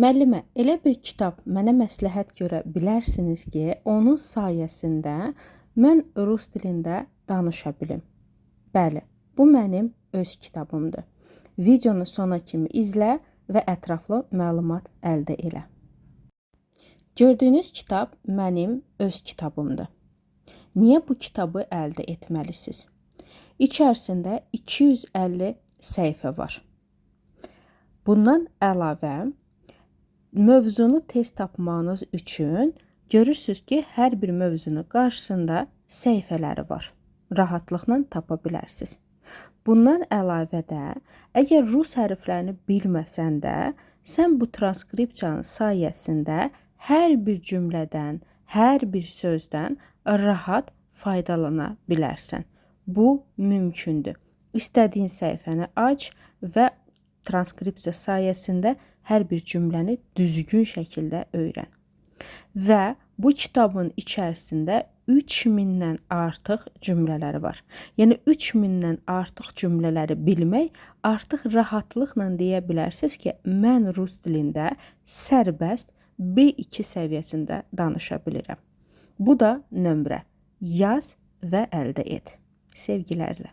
Müəllimə, elə bir kitab mənə məsləhət görə bilərsiniz ki, onun sayəsində mən rus dilində danışa bilim. Bəli, bu mənim öz kitabımdır. Videonu sona kimi izlə və ətraflı məlumat əldə elə. Gördüyünüz kitab mənim öz kitabımdır. Niyə bu kitabı əldə etməlisiniz? İçərisində 250 səhifə var. Bundan əlavə, mövzunu tez tapmanız üçün görürsünüz ki, hər bir mövzunun qarşısında səhifələri var. Rahatlıqla tapa bilərsiniz. Bundan əlavə də, əgər rus hərflərini bilməsən də, sən bu transkripsiyanın sayəsində hər bir cümlədən, hər bir sözdən rahat faydalana bilərsən. Bu mümkündür. İstədiyin səhifəni aç və transkripsiya sayəsində hər bir cümləni düzgün şəkildə öyrən. Və bu kitabın içərisində 3000-dən artıq cümlələri var. Yəni 3000-dən artıq cümlələri bilmək artıq rahatlıqla deyə bilərsiniz ki, mən rus dilində sərbəst B2 səviyyəsində danışa bilirəm. Bu da nömrə. Yaz və əldə et. Sevgilərlə.